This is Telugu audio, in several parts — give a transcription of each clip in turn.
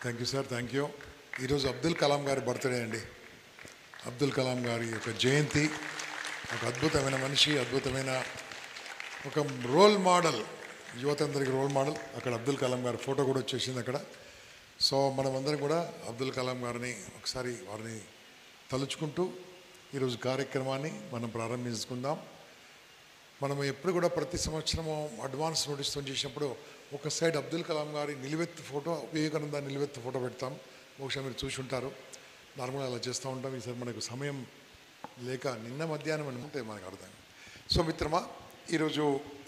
Thank you sir, thank you. ఈరోజు అబ్దుల్ కలాం గారి బర్త్డే అండి. అబ్దుల్ కలాం గారి యొక్క జయంతి. ఒక అద్భుతమైన మనిషి, అద్భుతమైన ఒక రోల్ మోడల్, యువతందరికి రోల్ మోడల్. అక్కడ అబ్దుల్ కలాం గారి ఫోటో కూడా వచ్చేసింది అక్కడ. సో మనమందరం కూడా అబ్దుల్ కలాం గారిని ఒకసారి వారిని తలుచుకుంటూ ఈరోజు కార్యక్రమాన్ని మనం ప్రారంభించుకుందాం. మనం ఎప్పుడు కూడా ప్రతి సంవత్సరము అడ్వాన్స్ నోటీస్తో చేసినప్పుడు ఒక సైడ్ అబ్దుల్ కలాం గారి నిలువెత్తు ఫోటో, వివేకానంద నిలువెత్తు ఫోటో పెడతాం. బహుశా మీరు చూసి ఉంటారు. నార్మల్గా అలా చేస్తూ ఉంటాం. ఈసారి మనకు సమయం లేక నిన్న మధ్యాహ్నం అనుకుంటే మనకు అర్థం. సో మిత్రమా, ఈరోజు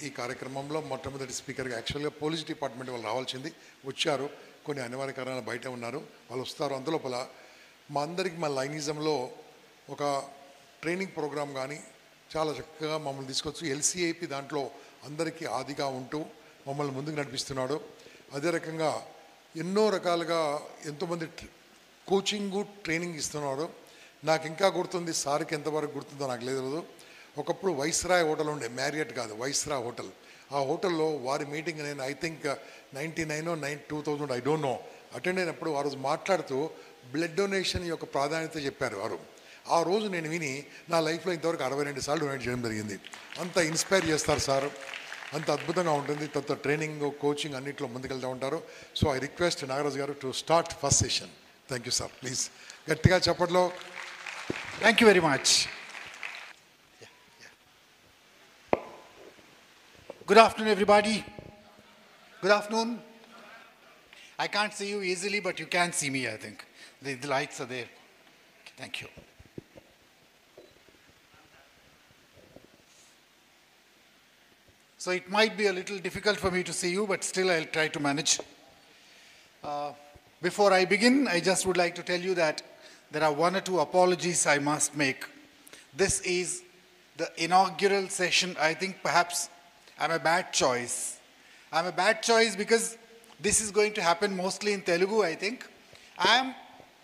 ఈ కార్యక్రమంలో మొట్టమొదటి స్పీకర్గా యాక్చువల్గా పోలీస్ డిపార్ట్మెంట్ వాళ్ళు రావాల్సింది, వచ్చారు. కొన్ని అనివార్య కారణాలు బయట ఉన్నారు, వాళ్ళు వస్తారు. అందులోపల మా అందరికీ మా లైనిజంలో ఒక ట్రైనింగ్ ప్రోగ్రాం కానీ చాలా చక్కగా మమ్మల్ని తీసుకొచ్చు. ఎల్సిఐపి దాంట్లో అందరికీ ఆదిగా ఉంటూ మమ్మల్ని ముందుకు నడిపిస్తున్నాడు. అదే రకంగా ఎన్నో రకాలుగా ఎంతోమంది కోచింగు ట్రైనింగ్ ఇస్తున్నాడు. నాకు ఇంకా గుర్తుంది, సార్కి ఎంతవరకు గుర్తుందో నాకు లేదు. ఒకప్పుడు వైస్రాయ్ హోటల్ ఉండే, మ్యారియట్ కాదు, వైస్రాయ్ హోటల్. ఆ హోటల్లో వారి మీటింగ్ నేను I think 2000 I don't know attend అయినప్పుడు ఆ రోజు మాట్లాడుతూ బ్లడ్ డొనేషన్ యొక్క ప్రాధాన్యత చెప్పారు వారు. ఆ రోజు నేను విని నా లైఫ్లో ఇంతవరకు 62 సార్లు డొనేట్ చేయడం జరిగింది. అంత ఇన్స్పైర్ చేస్తారు సార్, అంత అద్భుతంగా ఉంటుంది. తర్వాత ట్రైనింగ్, కోచింగ్ అన్నింటిలో ముందుకెళ్తూ ఉంటారు. So I request Nagaraju garu to start first session. Thank you sir, please గట్టిగా చెప్పట్లో. Thank you very much. Good afternoon, everybody. Good afternoon. I can't see you easily, but you can see me, I think. The lights are there. Thank you. So it might be a little difficult for me to see you, but still I'll try to manage. Before I begin, I just would like to tell you that there are one or two apologies I must make. This is the inaugural session. I think perhaps I'm a bad choice. I'm a bad choice because this is going to happen mostly in Telugu, I think. I'm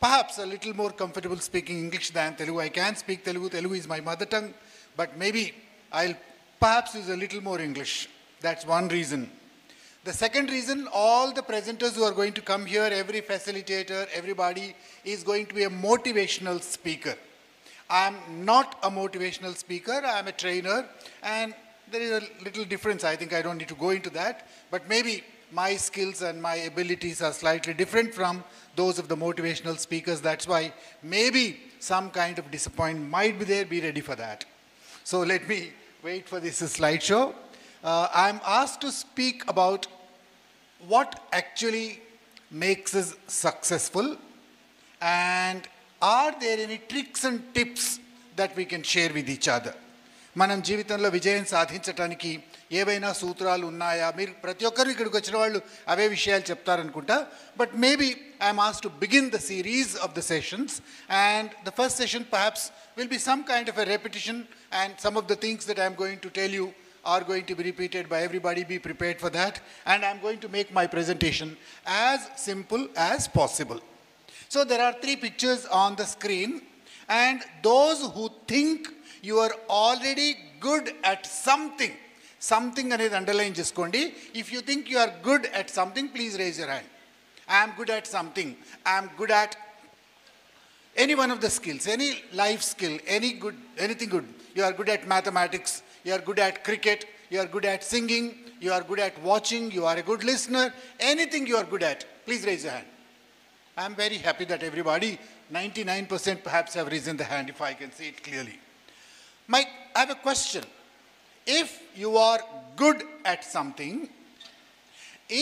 perhaps a little more comfortable speaking English than Telugu. I can speak Telugu. Telugu is my mother tongue, but maybe I'll perhaps use a little more English. That's one reason. The second reason, all the presenters who are going to come here, every facilitator, everybody is going to be a motivational speaker. I'm not a motivational speaker. I'm a trainer, and there is a little difference. I think I don't need to go into that, but maybe my skills and my abilities are slightly different from those of the motivational speakers. That's why maybe some kind of disappointment might be there. Be ready for that. So let me wait for this slideshow. I'm asked to speak about what actually makes us successful, and are there any tricks and tips that we can share with each other. మనం జీవితంలో విజయం సాధించడానికి ఏవైనా సూత్రాలు ఉన్నాయా? మీరు ప్రతి ఒక్కరు ఇక్కడికి వచ్చిన వాళ్ళు అవే విషయాలు చెప్తారనుకుంటా. But maybe I'm asked to begin the series of the sessions, and the first session perhaps will be some kind of a repetition, and some of the things that I'm going to tell you are going to be repeated by everybody. Be prepared for that, and I'm going to make my presentation as simple as possible. So there are 3 pictures on the screen, and those who think you are already good at something అనేది అండర్లైన్ చేసుకోండి. If you think you are good at something, please raise your hand. I am good at something. I am good at any one of the skills, any life skill, anything good. You are good at mathematics, you are good at cricket, you are good at singing, you are good at watching, you are a good listener. Anything you are good at, please raise your hand. I am very happy that everybody, 99% perhaps, have raised the hand, if I can see it clearly. Mike, I have a question. If you are good at something,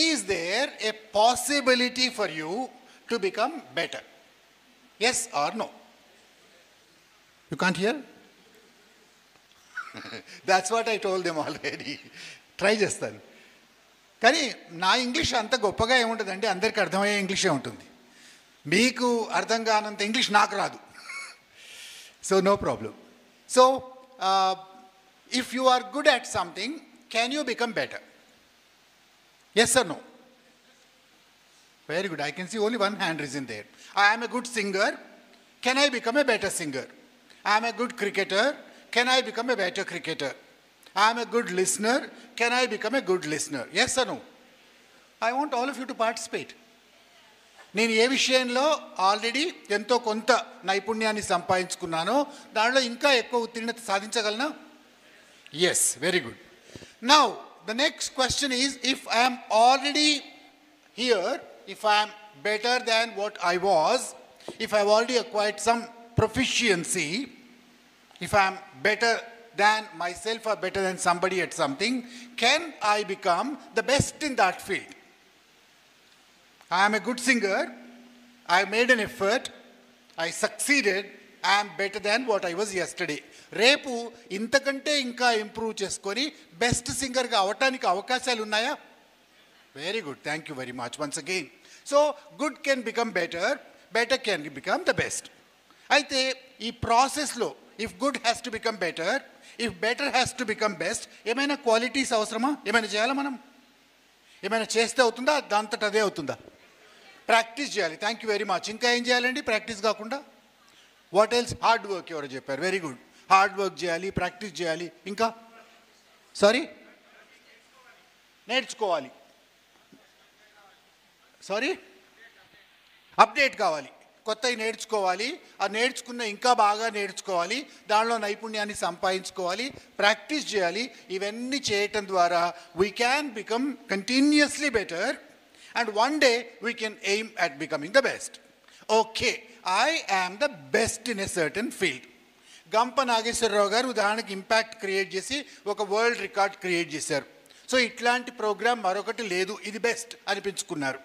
is there a possibility for you to become better? Yes or no? You can't hear? That's what I told them already. Try చేస్తాను. కానీ నా ఇంగ్లీష్ అంత గొప్పగా ఏముంటుందంటే అందరికీ అర్థమయ్యే ఇంగ్లీషే ఉంటుంది. మీకు అర్థం కానంత ఇంగ్లీష్ నాకు రాదు. So no problem. So if you are good at something, can you become better? Yes or no? Very good. I can see only one hand is in there. I am a good singer. Can I become a better singer? I am a good cricketer. Can I become a better cricketer? I am a good listener. Can I become a good listener? Yes or no? I want all of you to participate. నేను ఏ విషయంలో ఆల్రెడీ ఎంతో కొంత నైపుణ్యాన్ని సంపాదించుకున్నానో దానిలో ఇంకా ఎక్కువ ఉత్తీర్ణత సాధించగలనా? Yes, very good. Now the next question is, if I'm already here, if I'm better than what I was, if I've already acquired some proficiency, if I'm better than myself or better than somebody at something, can I become the best in that field? I am a good singer, I made an effort, I succeeded, I am better than what I was yesterday. రేపు ఇంతకంటే ఇంకా ఇంప్రూవ్ చేసుకొని బెస్ట్ సింగర్గా అవటానికి అవకాశాలు ఉన్నాయా? Very good, thank you very much once again. So good can become better, better can become the best. అయితే ఈ ప్రాసెస్లో if good has to become better, if better has to become best, ఏమైనా క్వాలిటీస్ అవసరమా? ఏమైనా చేయాలా? మనం ఏమైనా చేస్తే అవుతుందా? దాంతట అదే అవుతుందా? ప్రాక్టీస్ చేయాలి. Thank you very much. ఇంకా ఏం చేయాలండి ప్రాక్టీస్ కాకుండా? What else? Hard work. ఎవరు చెప్పారు? Very good. హార్డ్ వర్క్ చేయాలి, ప్రాక్టీస్ చేయాలి. ఇంకా సారీ, నేర్చుకోవాలి. సారీ, అప్డేట్ కావాలి, కొత్తవి నేర్చుకోవాలి. ఆ నేర్చుకున్న ఇంకా బాగా నేర్చుకోవాలి, దానిలో నైపుణ్యాన్ని సంపాదించుకోవాలి, ప్రాక్టీస్ చేయాలి. ఇవన్నీ చేయటం ద్వారా we can become continuously better and one day we can aim at becoming the best. Okay, I am the best in a certain field. గంప నాగేశ్వరరావు గారు ఉదాహరణకి ఇంపాక్ట్ క్రియేట్ చేసి ఒక వరల్డ్ రికార్డ్ క్రియేట్ చేశారు. సో ఇట్లాంటి ప్రోగ్రామ్ మరొకటి లేదు, ఇది బెస్ట్ అనిపించుకున్నారు.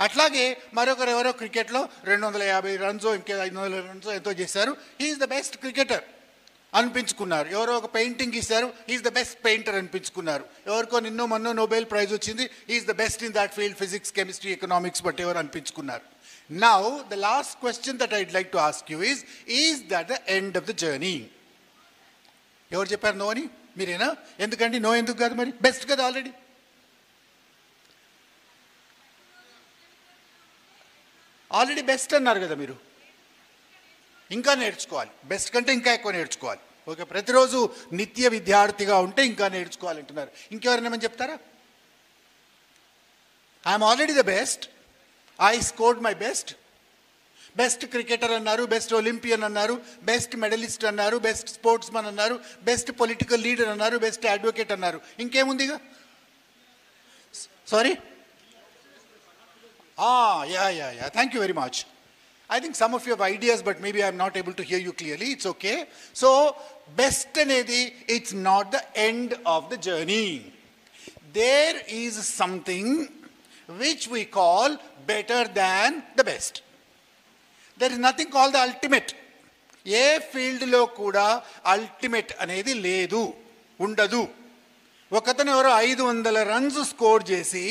అట్లాగే మరొకరు ఎవరో క్రికెట్లో 250 రన్స్ ఇంకా 500 రన్స్ ఎంతో చేశారు, హీఈస్ ద బెస్ట్ క్రికెటర్ అనిపించుకున్నారు. ఎవరో ఒక పెయింటింగ్ ఇస్తారు, హీఈస్ ద బెస్ట్ పెయింటర్ అనిపించుకున్నారు. ఎవరికో నిన్నో మొన్నో నోబెల్ ప్రైజ్ వచ్చింది, he's the best in that field, physics, chemistry, economics, but ఎవరు అనిపించుకున్నారు. Now the last question that I'd like to ask you is that the end of the journey? ఎవరు చెప్పారు నో అని? మీరేనా? ఎందుకండి నో ఎందుకు కాదు? మరి బెస్ట్ కదా ఆల్రెడీ. ఆల్రెడీ బెస్ట్ అన్నారు కదా మీరు. ఇంకా నేర్చుకోవాలి, బెస్ట్ కంటే ఇంకా ఎక్కువ నేర్చుకోవాలి. ఓకే, ప్రతిరోజు నిత్య విద్యార్థిగా ఉంటే ఇంకా నేర్చుకోవాలంటున్నారు. ఇంకెవరైనా ఏమని చెప్తారా? I'm already the best, I scored my best. Best cricketer అన్నారు, బెస్ట్ ఒలింపియన్ అన్నారు, బెస్ట్ మెడలిస్ట్ అన్నారు, బెస్ట్ స్పోర్ట్స్ మన్ అన్నారు, బెస్ట్ పొలిటికల్ లీడర్ అన్నారు, బెస్ట్ అడ్వకేట్ అన్నారు. ఇంకేముందిగా? Sorry, yeah. Thank you very much. I think some of you have ideas, but maybe I'm not able to hear you clearly. It's okay. So, best anedi, it's not the end of the journey. There is something which we call better than the best. There is nothing called the ultimate. ఏ ఫీల్డ్లో కూడా అల్టిమేట్ అనేది లేదు, ఉండదు. ఒకతను ఎవరో 500 రన్స్ స్కోర్ చేసి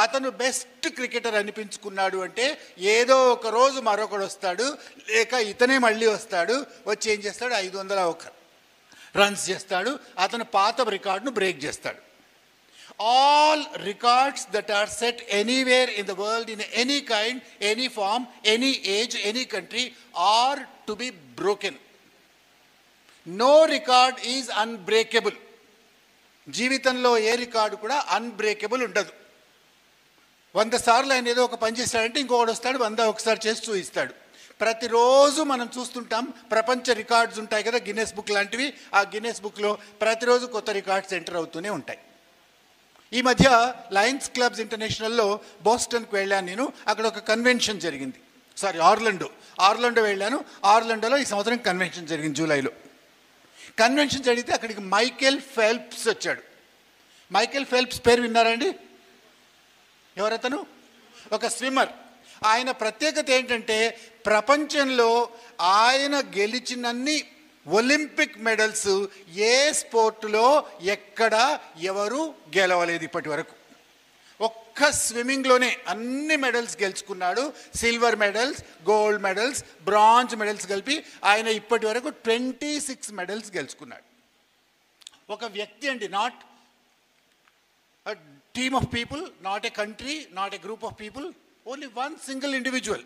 అతను బెస్ట్ క్రికెటర్ అనిపించుకున్నాడు అంటే ఏదో ఒక రోజు మరొకడు వస్తాడు, లేక ఇతనే మళ్ళీ వస్తాడు, వచ్చి ఏం చేస్తాడు? 501 రన్స్ చేస్తాడు, అతను పాత రికార్డును బ్రేక్ చేస్తాడు. All records that are set anywhere in the world, in any kind, any form, any age, any country, are to be broken. No record is unbreakable. జీవితంలో ఏ రికార్డు కూడా అన్బ్రేకబుల్ ఉండదు. 100 సార్లు ఆయన ఏదో ఒక పని చేస్తాడంటే ఇంకొకటి వస్తాడు 101 చేసి చూపిస్తాడు. ప్రతిరోజు మనం చూస్తుంటాం, ప్రపంచ రికార్డ్స్ ఉంటాయి కదా, గిన్నెస్ బుక్ లాంటివి. ఆ గిన్నెస్ బుక్లో ప్రతిరోజు కొత్త రికార్డ్స్ ఎంటర్ అవుతూనే ఉంటాయి. ఈ మధ్య లయన్స్ క్లబ్స్ ఇంటర్నేషనల్లో బోస్టన్కి వెళ్ళాను నేను. అక్కడ ఒక కన్వెన్షన్ జరిగింది. ఆర్లాండో వెళ్ళాను. ఆర్లాండోలో ఈ సంవత్సరం కన్వెన్షన్ జరిగింది జూలైలో. కన్వెన్షన్ జరిగితే అక్కడికి మైకేల్ ఫెల్ప్స్ వచ్చాడు. మైకేల్ ఫెల్ప్స్ పేరు విన్నారండి? ఎవరతను? ఒక స్విమ్మర్. ఆయన ప్రత్యేకత ఏంటంటే ప్రపంచంలో ఆయన గెలిచినన్ని ఒలింపిక్ మెడల్స్ ఏ స్పోర్టులో ఎక్కడ ఎవరు గెలవలేదు ఇప్పటి వరకు. ఒక్క స్విమ్మింగ్లోనే అన్ని మెడల్స్ గెలుచుకున్నాడు. Silver medals, gold medals, bronze medals కలిపి ఆయన ఇప్పటి వరకు 26 మెడల్స్ గెలుచుకున్నాడు. ఒక వ్యక్తి అండి, not team of people, not a country, not a group of people, only one single individual.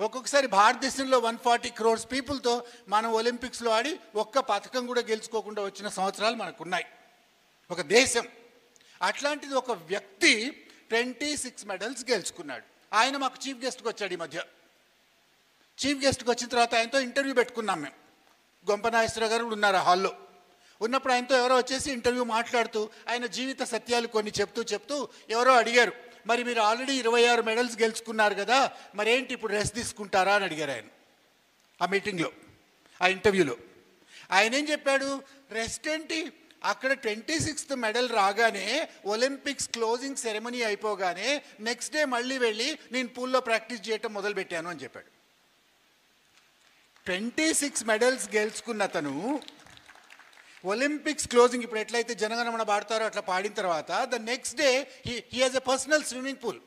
ఒక్కొక్కసారి భారతదేశంలో 140 crores పీపుల్తో మనం ఒలింపిక్స్లో ఆడి ఒక్క పథకం కూడా గెలుచుకోకుండా వచ్చిన సంవత్సరాలు మనకున్నాయి. ఒక దేశం అట్లాంటిది ఒక వ్యక్తి 26 మెడల్స్ గెలుచుకున్నాడు. ఆయన మాకు చీఫ్ గెస్ట్కి వచ్చాడు ఈ మధ్య. చీఫ్ గెస్ట్కి వచ్చిన తర్వాత ఆయనతో ఇంటర్వ్యూ పెట్టుకున్నాం మేము. గొంప నాగేశ్వరరావు గారు ఉన్నారు ఆ హాల్లో. ఉన్నప్పుడు ఆయనతో ఎవరో వచ్చేసి ఇంటర్వ్యూ మాట్లాడుతూ ఆయన జీవిత సత్యాలు కొన్ని చెప్తూ ఎవరో అడిగారు, మరి మీరు ఆల్రెడీ 26 మెడల్స్ గెలుచుకున్నారు కదా, మరేంటి ఇప్పుడు రెస్ట్ తీసుకుంటారా అని అడిగారు ఆయన ఆ మీటింగ్లో, ఆ ఇంటర్వ్యూలో. ఆయన ఏం చెప్పాడు, రెస్ట్ ఏంటి, అక్కడ 26th మెడల్ రాగానే ఒలింపిక్స్ క్లోజింగ్ సెరమనీ అయిపోగానే నెక్స్ట్ డే మళ్ళీ వెళ్ళి నేను పూల్లో ప్రాక్టీస్ చేయటం మొదలుపెట్టాను అని చెప్పాడు. 26 మెడల్స్ గెలుచుకున్న అతను ఒలింపిక్స్ క్లోజింగ్ ఇప్పుడు ఎట్లయితే జనగణమన పాడతారో అట్లా పాడిన తర్వాత the next day he has a personal swimming pool.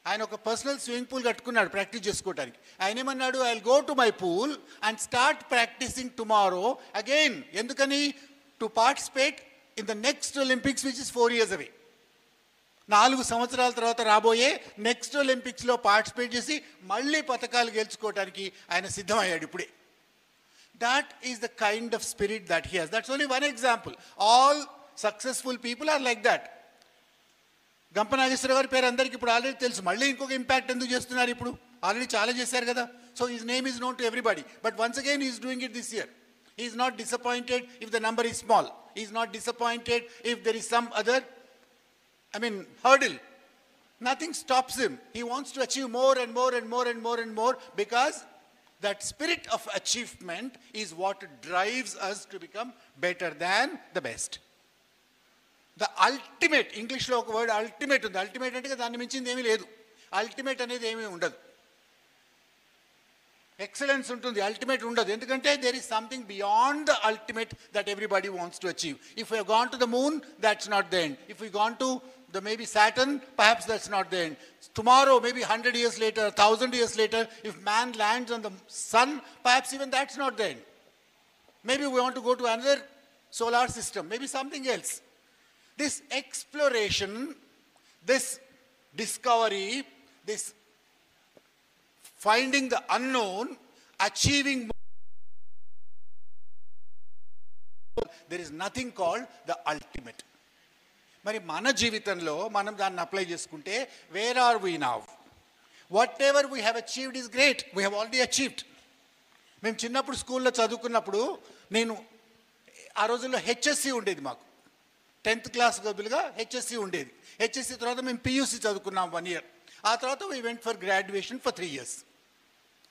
ఆయన ఒక పర్సనల్ స్విమ్మింగ్ పూల్ కట్టుకున్నాడు ప్రాక్టీస్ చేసుకోవడానికి. ఆయన ఏమన్నాడు, I will go to my pool and start practicing tomorrow again. ఎందుకని, to participate in the next Olympics which is 4 years away. 4 సంవత్సరాల తర్వాత రాబోయే నెక్స్ట్ ఒలింపిక్స్లో పార్టిసిపేట్ చేసి మళ్ళీ పథకాలు గెలుచుకోవడానికి ఆయన సిద్ధమయ్యాడు ఇప్పుడే. That is the kind of spirit that he has. That's only one example. All successful people are like that. గంప నాగేశ్వర గారి పేరు అందరికీ ఇప్పుడు ఆల్రెడీ తెలుసు. మళ్ళీ ఇంకొక ఇంపాక్ట్ ఎందుకు చేస్తున్నారు, ఇప్పుడు ఆల్రెడీ చాలా చేశారు కదా. So his name is known to everybody. But once again is doing it this year. He is not disappointed if the number is small. He is not disappointed if there is some other, hurdle. Nothing stops him. He wants to achieve more and more and more and more and more, because that spirit of achievement is what drives us to become better than the best. The ultimate, ఇంగ్లీష్లో ఒక వర్డ్ అల్టిమేట్ ఉంది. అల్టిమేట్ అంటే దాన్ని మించింది ఏమీ లేదు. అల్టిమేట్ అనేది ఏమీ ఉండదు. ఎక్సలెన్స్ ఉంటుంది, అల్టిమేట్ ఉండదు. ఎందుకంటే there is something beyond the ultimate that everybody wants to achieve. If we have gone to the moon, that's not the end. If we gone to the maybe Saturn, perhaps that's not the end. Tomorrow, maybe 100 years later, 1000 years later, if man lands on the sun, perhaps even that's not the end. Maybe we want to go to another solar system, maybe something else. This exploration, this discovery, this finding the unknown, achieving more, there is nothing called the ultimate. మరి మన జీవితంలో మనం దాన్ని అప్లై చేసుకుంటే, where are we now? Whatever we have achieved is great. We have already achieved. మేము చిన్నప్పుడు స్కూల్లో చదువుకున్నప్పుడు, నేను ఆ రోజుల్లో హెచ్ఎస్సి ఉండేది మాకు. 10th క్లాస్ గదులుగా హెచ్ఎస్సి ఉండేది. హెచ్ఎస్సి తర్వాత మేము పియూసి చదువుకున్నాం 1 year. ఆ తర్వాత we went for graduation for 3 years.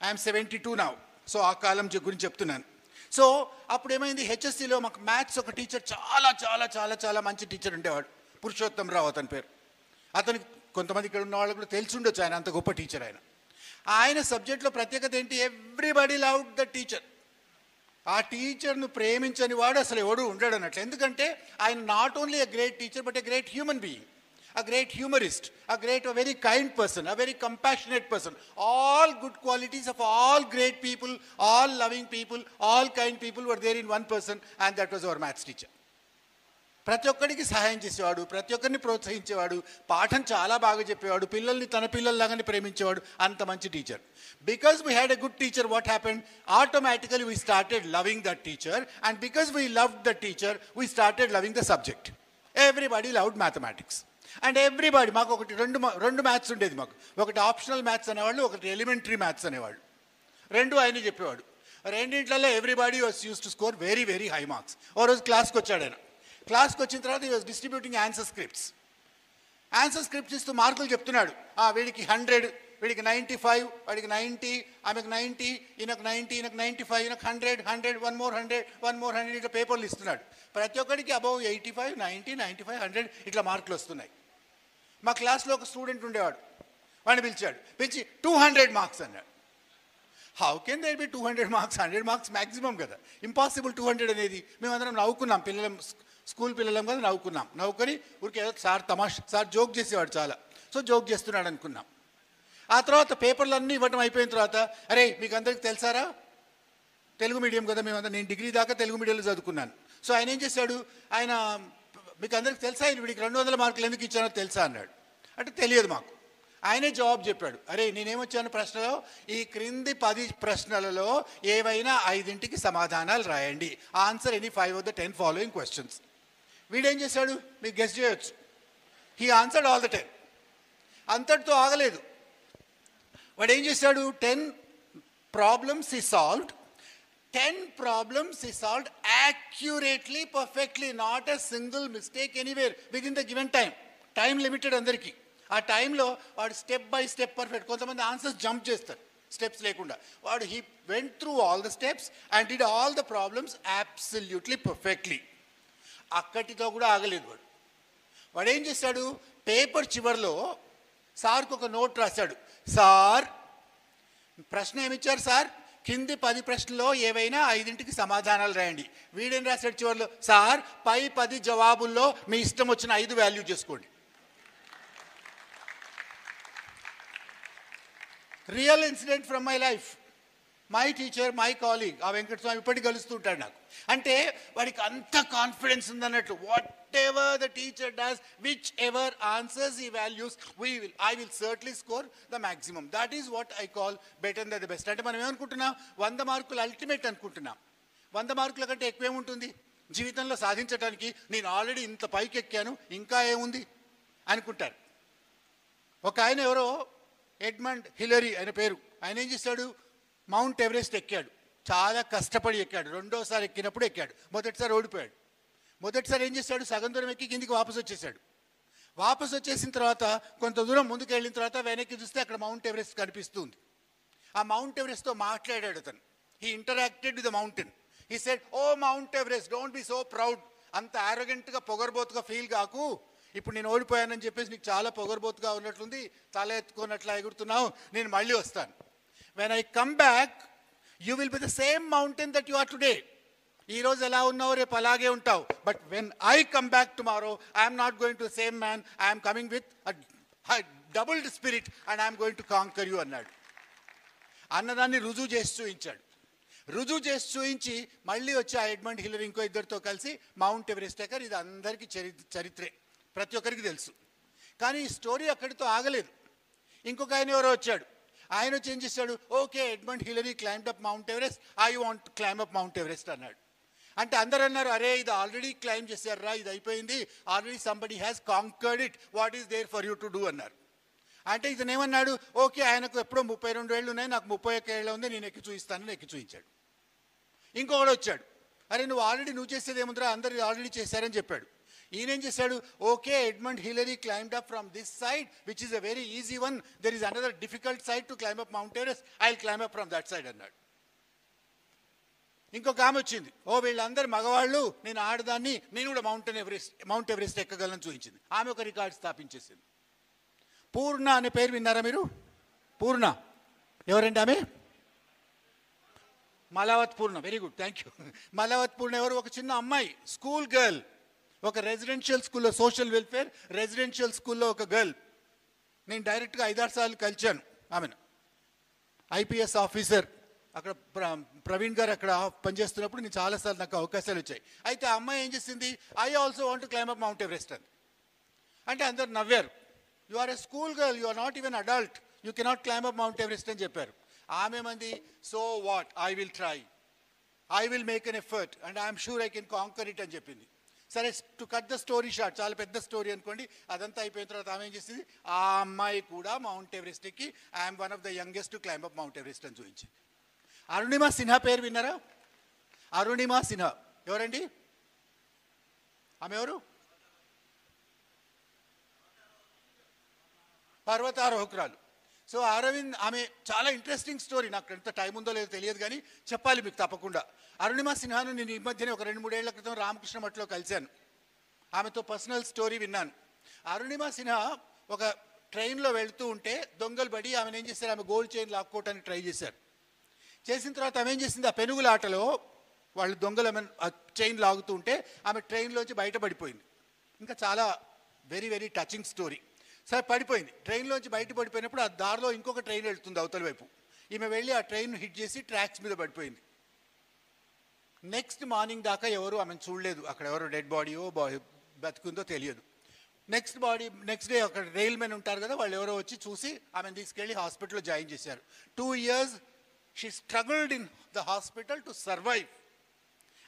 I'm 72 now. So ఆ కాలం గురించి చెప్తున్నాను. సో అప్పుడు ఏమైంది, హెచ్ఎస్సిలో మాకు మ్యాథ్స్ ఒక టీచర్ చాలా చాలా చాలా చాలా మంచి టీచర్ ఉండేవాడు. పురుషోత్తం రావు అతని పేరు. అతనికి కొంతమంది ఇక్కడ ఉన్న వాళ్ళు కూడా తెలిసి ఉండొచ్చు, ఆయన అంత గొప్ప టీచర్ ఆయన. ఆయన సబ్జెక్ట్లో ప్రత్యేకత ఏంటి, ఎవ్రీబడి లవ్డ్ ద టీచర్. ఆ టీచర్ను ప్రేమించని వాడు అసలు ఎవడు ఉండడు అన్నట్లు. ఎందుకంటే ఆయన not only a great teacher, but a great human being, a great humorist, a very kind person, a very compassionate person. All good qualities of all great people, all loving people, all kind people were there in one person, and that was our maths teacher. ప్రతి ఒక్కడికి సహాయం చేసేవాడు, ప్రతి ఒక్కరిని ప్రోత్సహించేవాడు, పాఠం చాలా బాగా చెప్పేవాడు, పిల్లల్ని తన పిల్లల్లాగానే ప్రేమించేవాడు. అంత మంచి teacher. Because we had a good teacher, what happened, automatically we started loving that teacher, and because we loved the teacher, we started loving the subject. Everybody loved mathematics. And everybody, మాకు ఒకటి రెండు మ్యాథ్స్ ఉండేది మాకు. ఒకటి ఆప్షనల్ మ్యాథ్స్ అనేవాళ్ళు, ఒకటి ఎలిమెంటరీ మ్యాథ్స్ అనేవాళ్ళు. రెండు ఆయన చెప్పేవాడు. రెండింట్లలో everybody was used to score very very high marks. ఓ రోజు క్లాస్కి వచ్చాడు ఆయన. క్లాస్కి వచ్చిన తర్వాత he was distributing answer scripts. Answer scripts ఇస్తూ మార్కులు చెప్తున్నాడు. వీడికి 100, వీడికి 95, వాడికి 90, ఆమెకు 90, ఈయనకు 90, ఈయనకు 95, ఈయనకు 100, 100, 1 more 100, 1 more 100 ఇట్లా పేపర్లు ఇస్తున్నాడు. ప్రతి ఒక్కడికి అబౌవ్ 85, 90, 95, 100 ఇట్లా మార్కులు వస్తున్నాయి. మా క్లాస్లో ఒక స్టూడెంట్ ఉండేవాడు. వాడిని పిలిచి 200 మార్క్స్ అన్నాడు. How can there be 200 marks? 100 marks maximum కదా, ఇంపాసిబుల్ 200 అనేది. మేమందరం నవ్వుకున్నాం, స్కూల్ పిల్లలం కదా, నవ్వుకొని ఊరికే సార్ జోక్ చేసేవాడు చాలా. సో జోక్ చేస్తున్నాడు అనుకున్నాం. ఆ తర్వాత పేపర్లు అన్నీ ఇవ్వటం అయిపోయిన తర్వాత, అరే మీకు అందరికి తెలుసారా, తెలుగు మీడియం కదా మేమంతా, నేను డిగ్రీ దాకా తెలుగు మీడియంలో చదువుకున్నాను. సో ఆయన ఏం చేశాడు, ఆయన మీకు అందరికి తెలుసా వీడికి 200 మార్కులు ఎందుకు ఇచ్చానో తెలుసా అన్నాడు. అంటే తెలియదు మాకు. ఆయనే జవాబు చెప్పాడు, అరే నేనేమొచ్చాను ప్రశ్నలో, ఈ క్రింది 10 ప్రశ్నలలో ఏవైనా 5ంటికి సమాధానాలు రాయండి. Answer any 5 of the 10 following questions. వీడేం చేశాడు మీకు గెస్ చేయొచ్చు. He answered all the 10. అంతటితో ఆగలేదు. వాడు ఏం చేశాడు? 10 problems he solved. 10 problems he solved accurately, perfectly, not a single mistake anywhere within the given time. Time limited అందరికీ. ఆ టైంలో వాడు స్టెప్ బై స్టెప్ పర్ఫెక్ట్. కొంతమంది ఆన్సర్స్ జంప్ చేస్తారు స్టెప్స్ లేకుండా. వాడు he went through all the steps and did all the problems absolutely perfectly. అక్కడితో కూడా ఆగలేదు వాడు. వాడు ఏం చేశాడు? పేపర్ చివరిలో సార్కి ఒక నోట్ రాశాడు. సార్, ప్రశ్న ఏమిచ్చారు సార్? కింది 10 ప్రశ్నల్లో ఏవైనా 5ంటికి సమాధానాలు రాయండి. వీడేం రాశాడు చివరిలో? సార్, పై 10 జవాబుల్లో మీ ఇష్టం వచ్చిన 5 వాల్యూ చేసుకోండి. Real incident from my life. My teacher, my colleague, ఆ వెంకటస్వామి ఇప్పటికి కలుస్తూ ఉంటాడు నాకు. అంటే వాడికి అంత కాన్ఫిడెన్స్ ఉందన్నట్లు. Whatever the teacher does, whichever answers he values, I will certainly score the maximum. That is what I call better than the best. అంటే మనం ఏమనుకుంటున్నాం? 100 మార్కులు అల్టిమేట్ అనుకుంటున్నాం. 100 మార్కుల కంటే ఎక్కువేముంటుంది జీవితంలో సాధించడానికి? నేను ఆల్రెడీ ఇంత పైకి ఎక్కాను, ఇంకా ఏముంది అనుకుంటారు. ఒక ఆయన ఎవరో ఎడ్మండ్ హిలరీ ఆయన పేరు. ఆయన ఏం చేశాడు? మౌంట్ ఎవరెస్ట్ ఎక్కాడు. చాలా కష్టపడి ఎక్కాడు. 2వ సారి ఎక్కినప్పుడు ఎక్కాడు. మొదటిసారి ఓడిపోయాడు. మొదటిసారి ఏం చేశాడు? సగం దూరం ఎక్కి కిందికి వాపసు వచ్చేసాడు. వాపసు వచ్చేసిన తర్వాత కొంత దూరం ముందుకు వెళ్ళిన తర్వాత వెనక్కి చూస్తే అక్కడ మౌంట్ ఎవరెస్ట్ కనిపిస్తుంది. ఆ మౌంట్ ఎవరెస్ట్తో మాట్లాడాడు అతను. He interacted with the mountain. He said, oh mount Everest, don't be so proud. అంత ఆరోగెంట్గా పొగరబోతుగా ఫీల్ కాకు. ఇప్పుడు నేను ఓడిపోయానని చెప్పేసి నీకు చాలా పొగరబోతుగా ఉన్నట్లుంది, తల ఎత్తుకున్నట్లు ఎగురుతున్నావు. నేను మళ్ళీ వస్తాను. When I come back, you will be the same mountain that you are today. ఈ రోజు ఎలా ఉన్నావు రేపు అలాగే ఉంటావు. But when I come back tomorrow, I'm not going to the same man, I'm coming with doubled spirit and I'm going to conquer you అన్నాడు. అన్నదాన్ని రుజువు చేసి చూపించాడు. రుజువు చేసి చూపించి మళ్ళీ వచ్చి ఆ ఎడ్మండ్ హిల్లరీ ఇంకో ఇద్దరితో కలిసి మౌంట్ ఎవరెస్ట్ ఎక్కర్. ఇది అందరికీ చరిత్రే, ప్రతి ఒక్కరికి తెలుసు. కానీ ఈ స్టోరీ అక్కడితో ఆగలేదు. ఇంకొక ఆయన ఎవరో వచ్చాడు. ఆయన వచ్చి ఏం చేశాడు? Okay, Edmund Hillary climbed up mount Everest, I want to climb up mount Everest అన్నాడు. అంటే అందరూ అన్నారు, అరే ఇది ఆల్రెడీ క్లైమ్ చేశారా, ఇది అయిపోయింది, already somebody has conquered it, what is there for you to do అన్నారు. అంటే ఇతను ఏమన్నాడు? ఓకే, ఆయనకు ఎప్పుడో 32 ఏళ్ళు ఉన్నాయి, నాకు 31 ఏళ్ళు ఉంది, నేను ఎక్కి చూపిస్తానని ఎక్కి చూపించాడు. ఇంకొకడు వచ్చాడు, అరే నువ్వు చేసేది ఏముందిరా, అందరు ఆల్రెడీ చేశారని చెప్పాడు. ఈయనేం చేశాడు? Okay, Edmund Hillary climbed up from this side which is a very easy one, there is another difficult side to climb up mount Everest, I will climb up from that side అన్నాడు. ఇంకొక ఆమె వచ్చింది, వీళ్ళందరూ మగవాళ్ళు, నేను ఆడదాన్ని, నేను కూడా మౌంట్ ఎవరెస్ట్ ఎక్కగలను చూపించింది. ఆమె ఒక రికార్డ్ స్థాపించేసింది. పూర్ణ అనే పేరు విన్నారా మీరు? పూర్ణ ఎవరండి ఆమె? Malavath Purna. Very good, thank you. Malavath Purna ఎవరు? ఒక చిన్న అమ్మాయి, స్కూల్ గర్ల్, ఒక రెసిడెన్షియల్ స్కూల్లో, సోషల్ వెల్ఫేర్ రెసిడెన్షియల్ స్కూల్లో ఒక గర్ల్. నేను డైరెక్ట్గా 5-6 సార్లు కలిశాను ఆమెను. ఐపీఎస్ ఆఫీసర్ అక్కడ ప్రవీణ్ గారు అక్కడ పనిచేస్తున్నప్పుడు నేను చాలాసార్లు నాకు అవకాశాలు వచ్చాయి. అయితే ఆ అమ్మాయి ఏం చేసింది? I also want to climb up mount Everest అని. అంటే అందరు నవ్వారు. You are a school girl, you are not even adult, you cannot climb up mount Everest అని చెప్పారు. ఆమె మంది, so what, I will try, I will make an effort and I'm sure I can conquer it అని చెప్పింది. సరే, to cut the story short, చాలా పెద్ద స్టోరీ అనుకోండి. అదంతా అయిపోయిన తర్వాత ఆమె ఏం చేసింది? ఆ అమ్మాయి కూడా మౌంట్ ఎవరెస్ట్ ఎక్కి I'm one of the youngest to climb up mount Everest అని చూపించింది. అరుణిమా సిన్హా పేరు విన్నారా? అరుణిమా సిన్హా ఎవరండి? ఆమె ఎవరు? పర్వతారోహకురాలు. సో అరవింద్, ఆమె చాలా ఇంట్రెస్టింగ్ స్టోరీ. నాకు ఎంత టైం ఉందో లేదో తెలియదు కానీ చెప్పాలి మీకు తప్పకుండా. అరుణిమా సిన్హాను నేను ఈ మధ్యనే ఒక 2-3 ఏళ్ల క్రితం రామకృష్ణ మఠంలో కలిశాను. ఆమెతో పర్సనల్ స్టోరీ విన్నాను. అరుణిమా సిన్హా ఒక ట్రైన్లో వెళ్తూ ఉంటే దొంగలు పడి ఆమెను ఏం చేశారు? ఆమె గోల్డ్ చైన్ లాక్కోవటానికి ట్రై చేశారు. చేసిన తర్వాత ఆమె ఏం చేసింది? ఆ పెనుగుల ఆటలో వాళ్ళు దొంగలు ఆమె ఆ చైన్ లాగుతూ ఉంటే ఆమె ట్రైన్లోంచి బయటపడిపోయింది. ఇంకా చాలా వెరీ వెరీ టచింగ్ స్టోరీ. సరే, పడిపోయింది. ట్రైన్లోంచి బయట పడిపోయినప్పుడు ఆ దారిలో ఇంకొక ట్రైన్ వెళ్తుంది అవతల వైపు. ఈమె వెళ్ళి ఆ ట్రైన్ హిట్ చేసి ట్రాక్స్ మీద పడిపోయింది. నెక్స్ట్ మార్నింగ్ దాకా ఎవరు ఆమెను చూడలేదు. అక్కడ ఎవరు డెడ్ బాడీయో బతుకుందో తెలియదు. నెక్స్ట్ డే అక్కడ రైల్ మెన్ ఉంటారు కదా, వాళ్ళు ఎవరో వచ్చి చూసి ఆమెను తీసుకెళ్ళి హాస్పిటల్లో జాయిన్ చేశారు. 2 years she struggled in the hospital to survive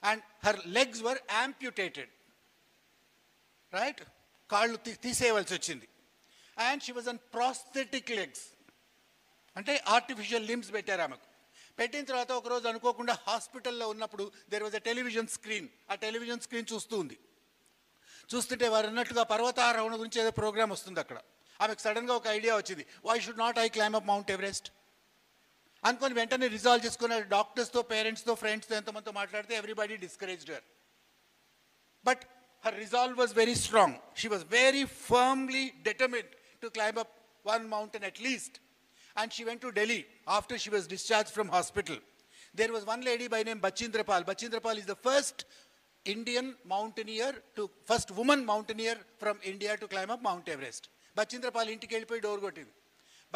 and her legs were amputated, right? కాళ్ళు తీసేయవలసి వచ్చింది. And she was on prosthetic legs. అంటే ఆర్టిఫిషియల్ లిమ్స్ పెట్టారు ఆమెకు. పెట్టిన తర్వాత ఒకరోజు అనుకోకుండా హాస్పిటల్లో ఉన్నప్పుడు there was a television screen. ఆ టెలివిజన్ స్క్రీన్ చూస్తూ ఉంది. చూస్తుంటే వారు అన్నట్టుగా పర్వతారోహణ గురించి ఏదో ప్రోగ్రామ్ వస్తుంది అక్కడ. ఆమెకు సడన్గా ఒక ఐడియా వచ్చింది, why should not I climb up mount Everest అనుకొని వెంటనే రిజాల్వ్ చేసుకున్నారు. డాక్టర్స్తో, పేరెంట్స్తో, ఫ్రెండ్స్తో ఎంతమందితో మాట్లాడితే everybody discouraged her. But her resolve was very strong. She was very firmly determined to climb up one mountain at least. And she went to Delhi after she was discharged from hospital. There was one lady by name Bachindra Pal. Bachindra Pal is the first Indian mountaineer, first woman mountaineer from India to climb up Mount Everest. Bachindra Pal ఇంటికి వెళ్ళిపోయి డోర్ కొట్టింది.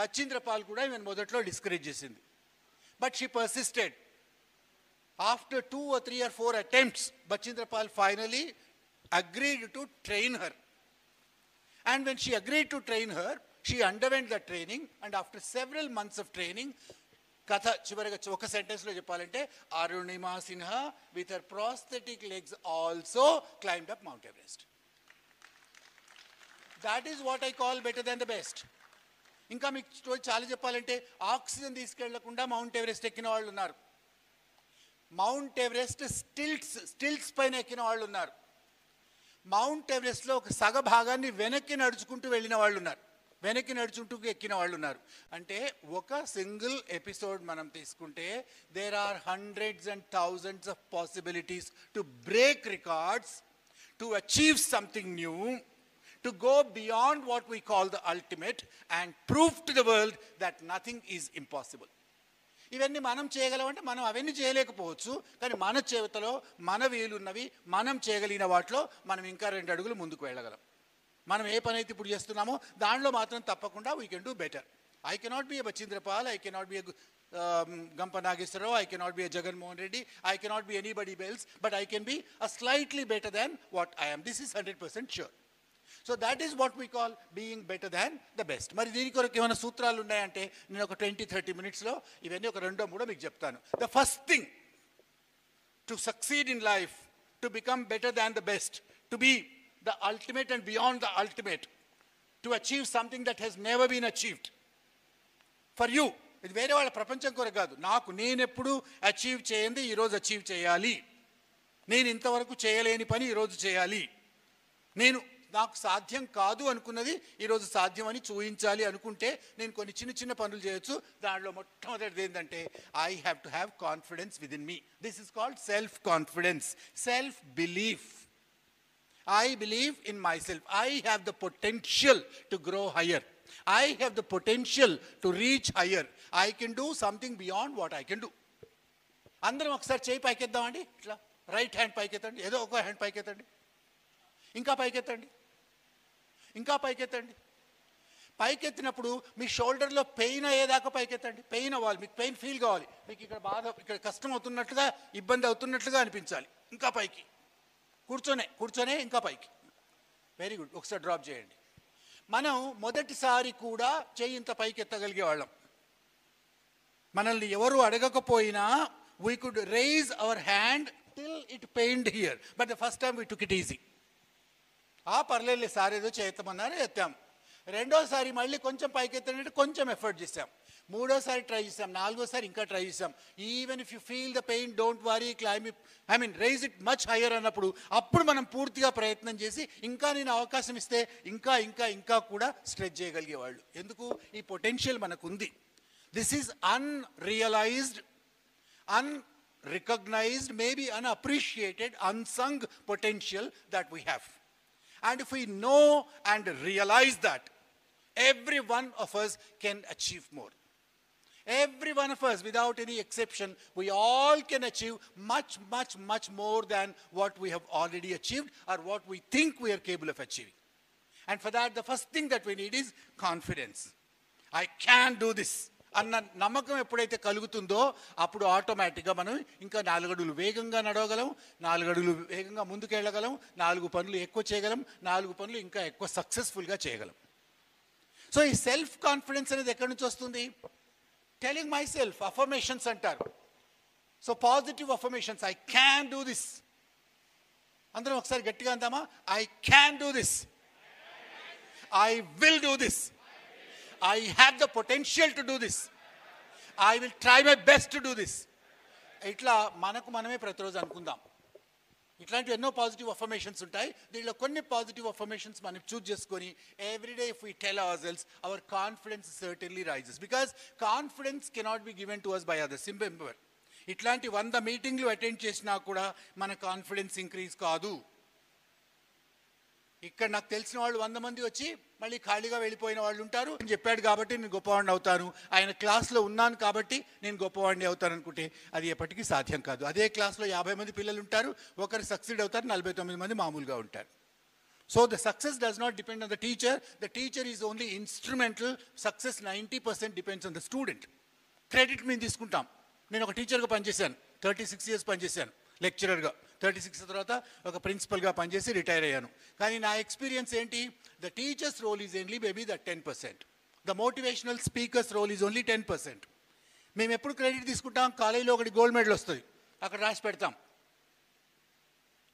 Bachindra Pal కూడా ఈమెను మొదట్లో డిస్కరేజ్ చేసింది. But she persisted. After 2 or 3 or 4 attempts, Bachindra Pal finally agreed to train her. And when she agreed to train her, she underwent the training, and after several months of training, కథ చివరిగా ఒక సెంటెన్స్లో చెప్పాలంటే, Arunima Sinha with her prosthetic legs also climbed up Mount Everest. That is what I call better than the best. ఇంకా మీకు స్టోరీ చాలా చెప్పాలంటే, ఆక్సిజన్ తీసుకెళ్లకుండా మౌంట్ ఎవరెస్ట్ ఎక్కిన వాళ్ళు ఉన్నారు. మౌంట్ ఎవరెస్ట్ స్టిల్ట్స్ పైన ఎక్కిన వాళ్ళు ఉన్నారు. మౌంట్ ఎవరెస్ట్లో ఒక సగ భాగాన్ని వెనక్కి నడుచుకుంటూ వెళ్ళిన వాళ్ళు ఉన్నారు. వెనక్కి నడుచుకుంటూ ఎక్కిన వాళ్ళు ఉన్నారు. అంటే ఒక సింగిల్ ఎపిసోడ్ మనం తీసుకుంటే there are hundreds and thousands of possibilities to break records, to achieve something new, to go beyond what we call the ultimate and prove to the world that nothing is impossible. ఇవన్నీ మనం చేయగలమంటే మనం అవన్నీ చేయలేకపోవచ్చు, కానీ మన చేతిలో మన వీలున్నవి మనం చేయగలిగిన వాటిలో మనం ఇంకా 2 అడుగులు ముందుకు వెళ్ళగలం. మనం ఏ పని అయితే ఇప్పుడు చేస్తున్నామో దానిలో మాత్రం తప్పకుండా we can do better. I cannot be a Bachendri Pal, I cannot be a Gampa Nageswara Rao, I cannot be a Jaganmohan Reddy, I cannot be anybody else, but I can be a slightly better than what I am. This is 100% sure. So that is what we call being better than the best. మరి దీని కొరకు ఏమైనా సూత్రాలు ఉన్నాయంటే నేను ఒక 20-30 minutesలో ఇవన్నీ ఒక 2-3 మీకు చెప్తాను. The first thing to succeed in life, to become better than the best, to be the ultimate and beyond the ultimate, to achieve something that has never been achieved for you. ఇది వేరే వాళ్ళ ప్రపంచం కొరకు కాదు, నేను ఎప్పుడు అచీవ్ చేయండి ఈరోజు అచీవ్ చేయాలి, నేను ఇంతవరకు చేయలేని పని ఈరోజు చేయాలి, నాకు సాధ్యం కాదు అనుకున్నది ఈరోజు సాధ్యం అని చూపించాలి అనుకుంటే నేను కొన్ని చిన్న పనులు చేయొచ్చు. దాంట్లో మొట్టమొదటిది ఏంటంటే I have to have confidence with in me. This is called self confidence, self belief. I believe in myself. I have the potential to grow higher. I have the potential to reach higher. I can do something beyond what I can do. అందరం ఒకసారి చేయి పైకెద్దామండి. ఇట్లా రైట్ హ్యాండ్ పైకెత్తండి, ఏదో ఒక హ్యాండ్ పైకెత్తండి, ఇంకా పైకెత్తండి, ఇంకా పైకెత్తండి. పైకెత్తినప్పుడు మీ షోల్డర్లో పెయిన్ అయ్యేదాకా పైకెత్తండి. పెయిన్ అవ్వాలి, మీకు పెయిన్ ఫీల్ కావాలి, మీకు ఇక్కడ బాధ, ఇక్కడ కష్టం అవుతున్నట్లుగా, ఇబ్బంది అవుతున్నట్లుగా అనిపించాలి. ఇంకా పైకి కూర్చొనే ఇంకా పైకి. Very good. ఒకసారి డ్రాప్ చేయండి. మనం మొదటిసారి కూడా చెయ్యి ఇంత పైకి ఎత్తగలిగే వాళ్ళం. మనల్ని ఎవరు అడగకపోయినా we could rise hour hand till it pained here, but the first time we took it easy. పర్లేదు సార్ ఏదో చేస్తామన్నారు, ఎత్తాం. రెండోసారి మళ్ళీ కొంచెం పైకి ఎత్తానంటే కొంచెం ఎఫర్ట్ చేసాం. మూడోసారి ట్రై చేసాం, నాలుగోసారి ఇంకా ట్రై చేసాం. Even if you feel the pain don't worry, climb it, rise it much higher అన్నప్పుడు అప్పుడు మనం పూర్తిగా ప్రయత్నం చేసి ఇంకా నేను అవకాశం ఇస్తే ఇంకా ఇంకా ఇంకా కూడా స్ట్రెచ్ చేయగలిగేవాళ్ళు. ఎందుకు? ఈ పొటెన్షియల్ మనకు ఉంది. This is unrealised, unrecognized, maybe unappreciated, unsung potential that we have. And if we know and realize that, every one of us can achieve more. Every one of us, without any exception, we all can achieve much, much, much more than what we have already achieved or what we think we are capable of achieving. And for that, the first thing that we need is confidence. I can do this. అన్న నమ్మకం ఎప్పుడైతే కలుగుతుందో అప్పుడు ఆటోమేటిక్గా మనం ఇంకా 4 అడుగులు వేగంగా నడవగలం, 4 అడుగులు వేగంగా ముందుకెళ్ళగలం, 4 పనులు ఎక్కువ చేయగలం, 4 పనులు ఇంకా ఎక్కువ సక్సెస్ఫుల్గా చేయగలం. సో ఈ సెల్ఫ్ కాన్ఫిడెన్స్ అనేది ఎక్కడి నుంచి వస్తుంది? టెలింగ్ మై సెల్ఫ్, అఫర్మేషన్స్ అంటారు. So positive affirmations. I can do this. అందరం ఒకసారి గట్టిగా అందామా? I can do this, I will do this, I have the potential to do this. I will try my best to do this. ఇట్లా మనకు మనమే ప్రతిరోజు అనుకుందాం. ఇట్లాంటి ఎన్నో పాజిటివ్ అఫర్మేషన్స్ ఉంటాయి. దీంట్లో కొన్ని పాజిటివ్ అఫర్మేషన్స్ మనం చూస్ చేసుకొని everyday if we tell our selves our confidence certainly rises, because confidence cannot be given to us by others. Simple. ఇట్లాంటి 100 మీటింగ్లు అటెండ్ చేసినా కూడా మన కాన్ఫిడెన్స్ ఇంక్రీజ్ కాదు. ఇక్కడ నాకు తెలిసిన వాళ్ళు 100 మంది వచ్చి మళ్ళీ ఖాళీగా వెళ్ళిపోయిన వాళ్ళు ఉంటారు. నేను చెప్పాడు కాబట్టి నేను గొప్పవాడిని అవుతాను, ఆయన క్లాస్లో ఉన్నాను కాబట్టి నేను గొప్పవాడిని అవుతాను అనుకుంటే అది ఎప్పటికీ సాధ్యం కాదు. అదే క్లాస్లో 50 మంది పిల్లలు ఉంటారు, ఒకరు సక్సీడ్ అవుతారు, 49 మంది మామూలుగా ఉంటారు. So the success does not depend on the teacher. The teacher is only instrumental. Success 90% depends on the student. Credit మేము తీసుకుంటాం. నేను ఒక టీచర్గా పనిచేశాను, 36 years పనిచేశాను లెక్చరర్గా. 36 తర్వాత ఒక ప్రిన్సిపల్గా పనిచేసి రిటైర్ అయ్యాను. కానీ నా ఎక్స్పీరియన్స్ ఏంటి? The teacher's role is only maybe the 10%. The motivational speaker's role is only 10%. మేము ఎప్పుడు క్రెడిట్ తీసుకుంటాం? కాలేజీలో ఒకటి గోల్డ్ మెడల్ వస్తుంది, అక్కడ రాసి పెడతాం,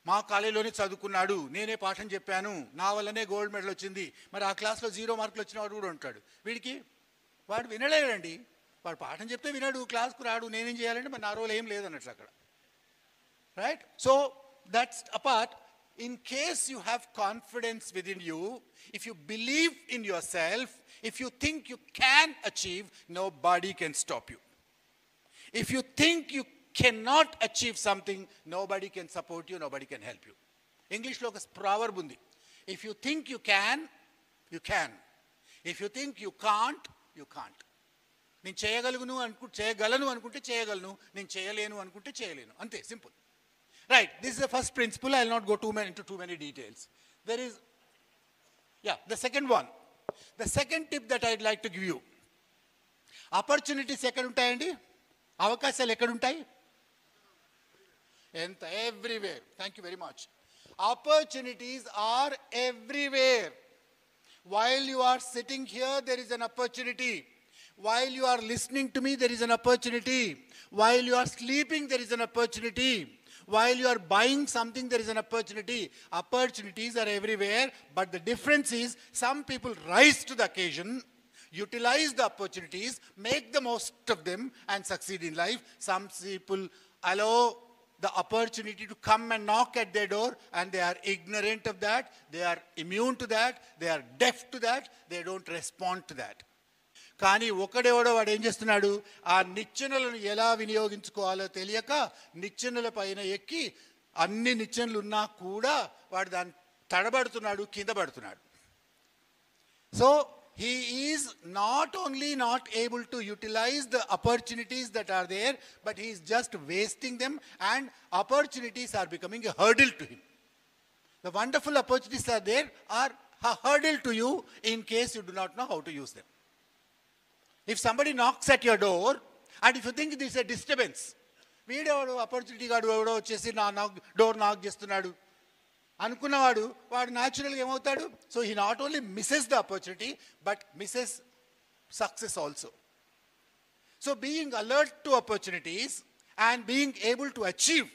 మా కాలేజీలోనే చదువుకున్నాడు, నేనే పాఠం చెప్పాను, నా వల్లనే గోల్డ్ మెడల్ వచ్చింది. మరి ఆ క్లాస్లో 0 మార్కులు వచ్చిన వాడు కూడా ఉంటాడు. వీడికి వాడు వినలేడండి, వాడు పాఠం చెప్తే వినడు, క్లాస్కు రాడు, నేనేం చేయాలంటే మరి నా రోల్ ఏం లేదన్నట్లు అక్కడ. Right? So that's apart. In case you have confidence within you, if you believe in yourself, if you think you can achieve, nobody can stop you. If you think you cannot achieve something, nobody can support you, nobody can help you. English lo oka proverb undi. If you think you can, you can. If you think you can't, you can't. నేను చేయగలను అనుకుంటే చేయగలను, నేను చేయలేను అనుకుంటే చేయలేను, అంతే, simple. Right, this is the first principle. I will not go into too many details. There is, the second one. The second tip that I would like to give you. Opportunities ekkada untayandi? Avakasalu ekkada untayi? Everywhere. Thank you very much. Opportunities are everywhere. While you are sitting here, there is an opportunity. While you are listening to me, there is an opportunity. While you are sleeping, there is an opportunity. While you are buying something, there is an opportunity. Opportunities are everywhere, but the difference is some people rise to the occasion, utilize the opportunities, make the most of them and succeed in life. Some people allow the opportunity to come and knock at their door and they are ignorant of that, they are immune to that, they are deaf to that, they don't respond to that. కానీ ఒకడెవడో వాడు ఏం చేస్తున్నాడు? ఆ నిచ్చెనలను ఎలా వినియోగించుకోవాలో తెలియక నిచ్చెనల పైన ఎక్కి అన్ని నిచ్చెనలు ఉన్నా కూడా వాడు దాన్ని తడబడుతున్నాడు, కింద పడుతున్నాడు. So he is not only not able to utilize the opportunities that are there, but he is just wasting them, and opportunities are becoming a hurdle to him. The wonderful opportunities are there are a hurdle to you in case you do not know how to use them. If somebody knocks at your door and if you think this is a disturbance, వీడెవడు ఆపర్చునిటీ గాడు ఎవడో వచ్చేసి నా డోర్ నాక్ చేస్తున్నాడు అనుకున్నవాడు వాడు న్యాచురల్గా ఏమవుతాడు? So he not only misses the opportunity but misses success also. So being alert to opportunities and being able to achieve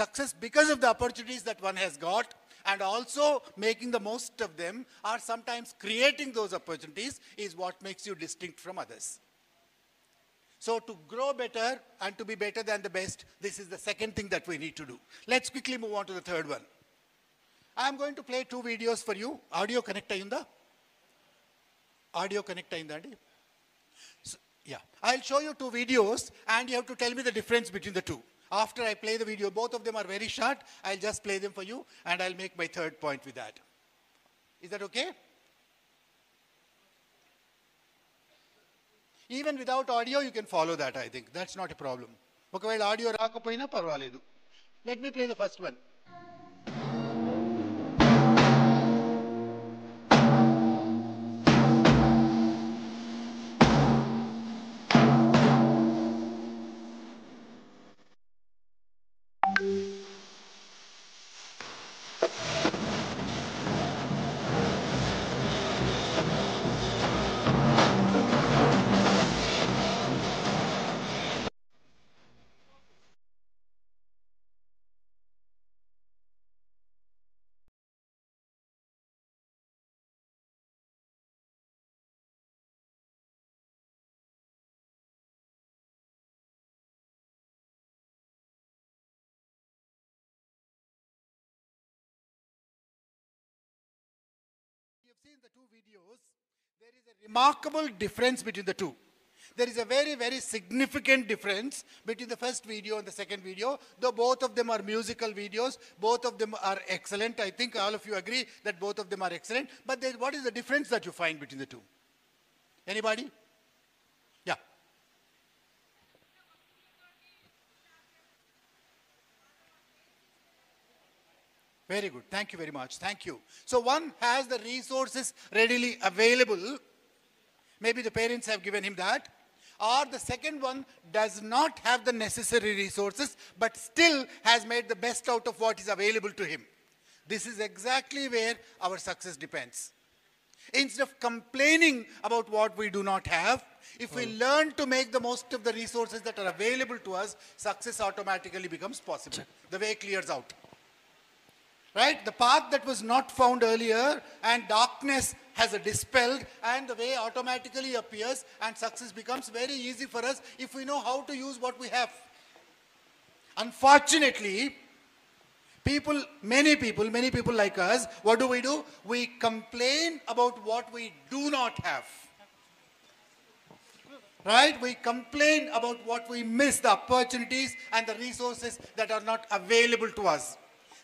success because of the opportunities that one has got, and also making the most of them, or sometimes creating those opportunities, is what makes you distinct from others. So to grow better and to be better than the best, this is the second thing that we need to do. Let's quickly move on to the third one. I am going to play 2 videos for you. Audio connect ayunda? Audio connect ayinda andi? Yeah. I'll show you 2 videos and you have to tell me the difference between the two. After I play the video, both of them are very short, I'll just play them for you and I'll make my third point with that. Is that okay? Even without audio, you can follow that, I think. That's not a problem. ఒకవేళ ఆడియో రాకపోయినా పర్వాలేదు. Let me play the first one. see in the two videos, there is a remarkable difference between the two. There is a very, very significant difference between the first video and the second video, though both of them are musical videos, both of them are excellent. I think all of you agree that both of them are excellent. But what is the difference that you find between the two? Anybody? Yeah. Very good. Thank you very much. Thank you. So one has the resources readily available. Maybe the parents have given him that. Or the second one does not have the necessary resources, but still has made the best out of what is available to him. This is exactly where our success depends. Instead of complaining about what we do not have, if we learn to make the most of the resources that are available to us, success automatically becomes possible. The way clears out. Right? The path that was not found earlier and darkness has a dispelled, and the way automatically appears, and success becomes very easy for us if we know how to use what we have. Unfortunately, many people like us, what do? We complain about what we do not have. Right? We complain about what we miss, the opportunities and the resources that are not available to us.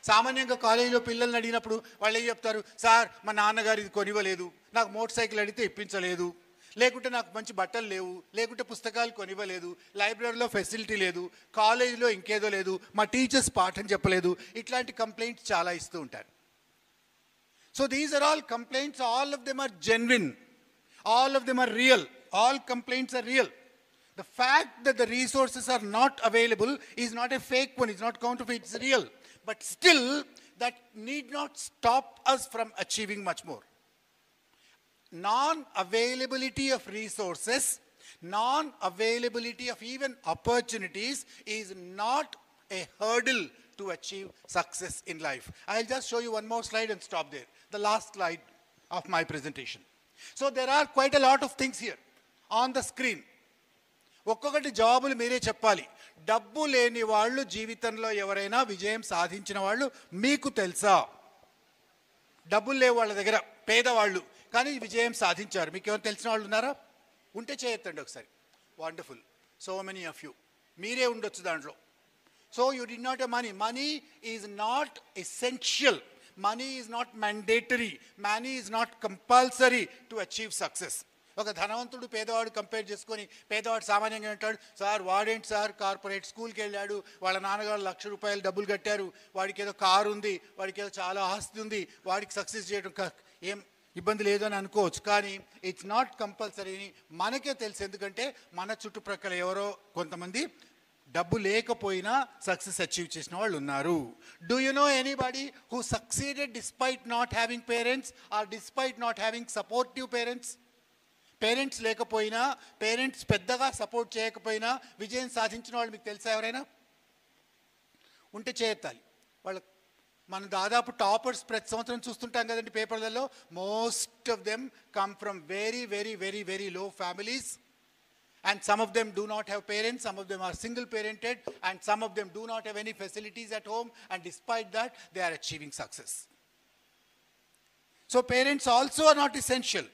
సామాన్యంగా కాలేజీలో పిల్లల్ని అడిగినప్పుడు వాళ్ళు ఏం చెప్తారు, సార్ మా నాన్నగారు ఇది కొనివ్వలేదు, నాకు మోటార్ సైకిల్ అడిగితే ఇప్పించలేదు, లేకుంటే నాకు మంచి బట్టలు లేవు, లేకుంటే పుస్తకాలు కొనివ్వలేదు, లైబ్రరీలో ఫెసిలిటీ లేదు, కాలేజీలో ఇంకేదో లేదు, మా టీచర్స్ పాఠం చెప్పలేదు, ఇట్లాంటి కంప్లైంట్స్ చాలా ఇస్తూ ఉంటారు. So these are all complaints, all of them are genuine, all of them are real, all complaints are real. The fact that the resources are not available is not a fake one, it's not counterfeit, it's real. But still, that need not stop us from achieving much more. Non-availability of resources, non-availability of even opportunities is not a hurdle to achieve success in life. I'll just show you one more slide and stop there. The last slide of my presentation. So there are quite a lot of things here on the screen. ఒక్కొక్కటి జవాబులు మీరే చెప్పాలి. డబ్బు లేని వాళ్ళు జీవితంలో ఎవరైనా విజయం సాధించిన వాళ్ళు మీకు తెలుసా? డబ్బులు లేవు వాళ్ళ దగ్గర, పేదవాళ్ళు కానీ విజయం సాధించారు. మీకు ఎవరు తెలిసిన వాళ్ళు ఉన్నారా? ఉంటే చేయొద్దండి ఒకసారి. Wonderful. So many of you. మీరే ఉండొచ్చు దాంట్లో. So you did not a money. Money is not essential. Money is not mandatory. Money is not compulsory to achieve success. ఒక ధనవంతుడు పేదవాడు కంపేర్ చేసుకొని, పేదవాడు సామాన్యంగా అంటాడు, సార్ వాడేంటి సార్ కార్పొరేట్ స్కూల్కి వెళ్ళాడు, వాళ్ళ నాన్నగారు ₹1,00,000 డబ్బులు కట్టారు, వాడికి ఏదో కారు ఉంది, వాడికి ఏదో చాలా ఆస్తి ఉంది, వాడికి సక్సెస్ చేయడం ఏం ఇబ్బంది లేదు అని అనుకోవచ్చు. కానీ ఇట్స్ నాట్ కంపల్సరీ అని మనకే తెలుసు. ఎందుకంటే మన చుట్టుప్రక్కల ఎవరో కొంతమంది డబ్బు లేకపోయినా సక్సెస్ అచీవ్ చేసిన వాళ్ళు ఉన్నారు. Do you know anybody who succeeded despite not having parents or despite not having supportive parents? Parents లేకపోయినా, పేరెంట్స్ పెద్దగా సపోర్ట్ చేయకపోయినా విజయం సాధించిన వాళ్ళు మీకు తెలుసా ఎవరైనా? ఉంటే చేయెత్తాలి. మనం దాదాపు టాపర్స్ ప్రతి సంవత్సరం చూస్తుంటాం కదండి పేపర్లలో. Most of them come from very very very very low families, and some of them do not have parents, some of them are single parented, and some of them do not have any facilities at home, and despite that they are achieving success. So parents also are not essential.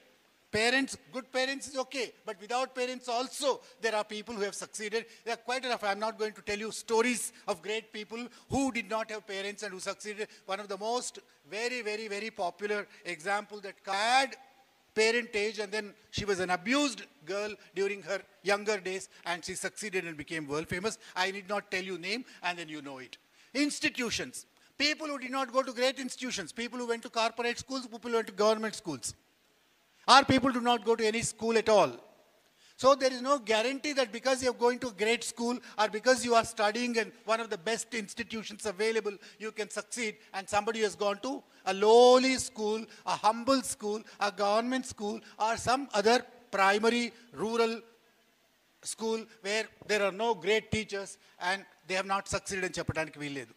Parents, good parents is okay, but without parents also there are people who have succeeded. There are quite enough. I am not going to tell you stories of great people who did not have parents and who succeeded. One of the most very very very popular example that had parentage, and then she was an abused girl during her younger days, and she succeeded and became world famous. I need not tell you name, and then you know it. Institutions. People who did not go to great institutions, people who went to corporate schools, people who went to government schools. Or people do not go to any school at all. So there is no guarantee that because you are going to a great school or because you are studying in one of the best institutions available, you can succeed. And somebody who has gone to a lowly school, a humble school, a government school, or some other primary rural school where there are no great teachers and they have not succeeded in చెప్పడానికి వీల్లేదు.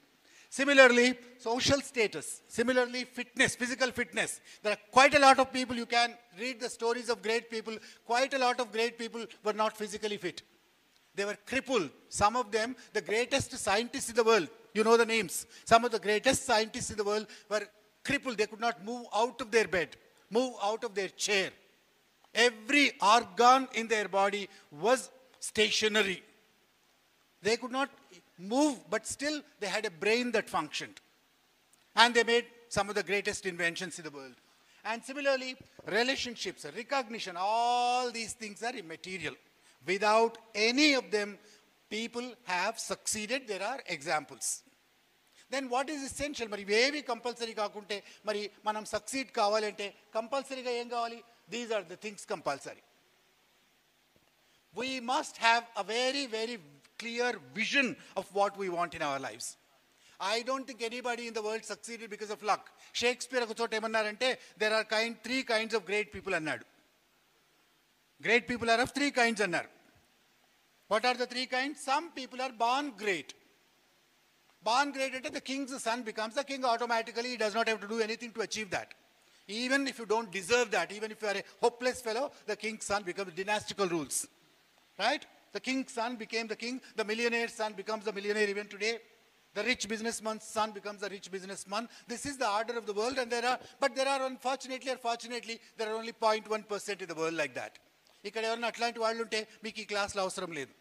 Similarly, social status. Similarly, fitness, physical fitness. There are quite a lot of people, you can read the stories of great people. Quite a lot of great people were not physically fit. They were crippled. Some of them, the greatest scientists in the world, you know the names. Some of the greatest scientists in the world were crippled. They could not move out of their bed, move out of their chair. Every organ in their body was stationary. They could not move, but still they had a brain that functioned. And they made some of the greatest inventions in the world. And similarly, relationships, recognition, all these things are immaterial. Without any of them, people have succeeded. There are examples. Then what is essential? మరి ఇవేవి కంపల్సరీ కాకుంటే మరి మనం సక్సీడ్ కావాలంటే కంపల్సరీగా ఏం కావాలి? These are the things compulsory. We must have a very, very clear vision of what we want in our lives. I don't think anybody in the world succeeded because of luck. Shakespeare ఒక చోట ఏమన్నారంటే there are three kinds of great people అన్నాడు. Great people are of three kinds అన్నారు. What are the three kinds? Some people are born great. Born great అంటే the king's son becomes the king automatically. He does not have to do anything to achieve that. Even if you don't deserve that, even if you are a hopeless fellow, the king's son becomes dynastical rules. Right? The king's son became the king. The millionaire's son becomes the millionaire even today. The rich businessman's son becomes a rich businessman. This is the order of the world, and there are unfortunately or fortunately, there are only 0.1% in the world like that. ఇక్కడ ఎవరన్నా అట్లాంటి వాళ్ళు ఉంటే మీకు ఈ క్లాస్లో అవసరం లేదు.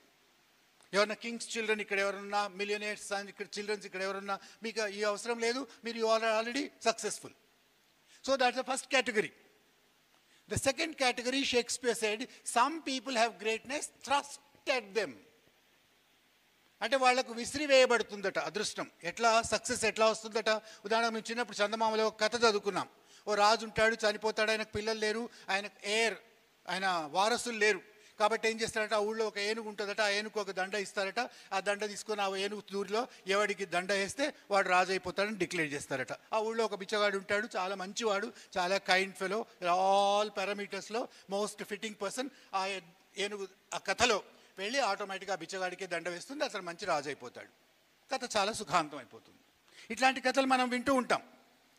ఎవరన్నా కింగ్స్ చిల్డ్రన్ ఇక్కడ ఎవరన్నా, మిలియనేర్స్ సన్ ఇక్కడ చిల్డ్రన్స్ ఇక్కడ ఎవరన్నా, మీకు ఈ అవసరం లేదు. మీరు you are already successful. So that's the first category. The second category, Shakespeare said, some people have greatness thrust at them. అంటే వాళ్ళకు విసిరివేయబడుతుందట అదృష్టం. ఎట్లా సక్సెస్ ఎట్లా వస్తుందట? ఉదాహరణ మేము చిన్నప్పుడు చందమామలో ఒక కథ చదువుకున్నాం. ఓ రాజు ఉంటాడు, చనిపోతాడు, ఆయనకు పిల్లలు లేరు, ఆయనకు ఆయన వారసులు లేరు. కాబట్టి ఏం చేస్తారట, ఆ ఊళ్ళో ఒక ఏనుగు ఉంటుందట, ఆ ఏనుగు ఒక దండ ఇస్తారట. ఆ దండ తీసుకొని ఆ ఏనుగు దూరిలో ఎవడికి దండ వేస్తే వాడు రాజు అయిపోతాడని డిక్లేర్ చేస్తారట. ఆ ఊళ్ళో ఒక బిచ్చగాడు ఉంటాడు, చాలా మంచివాడు, చాలా కైండ్ ఫెలో, ఆల్ పారామీటర్స్లో మోస్ట్ ఫిట్టింగ్ పర్సన్. ఆ ఏనుగు ఆ కథలో వెళ్ళి ఆటోమేటిక్గా బిచ్చగాడికే దండ వేస్తుంది, అతను మంచి రాజు అయిపోతాడు. కథ చాలా సుఖాంతం అయిపోతుంది. ఇట్లాంటి కథలు మనం వింటూ ఉంటాం.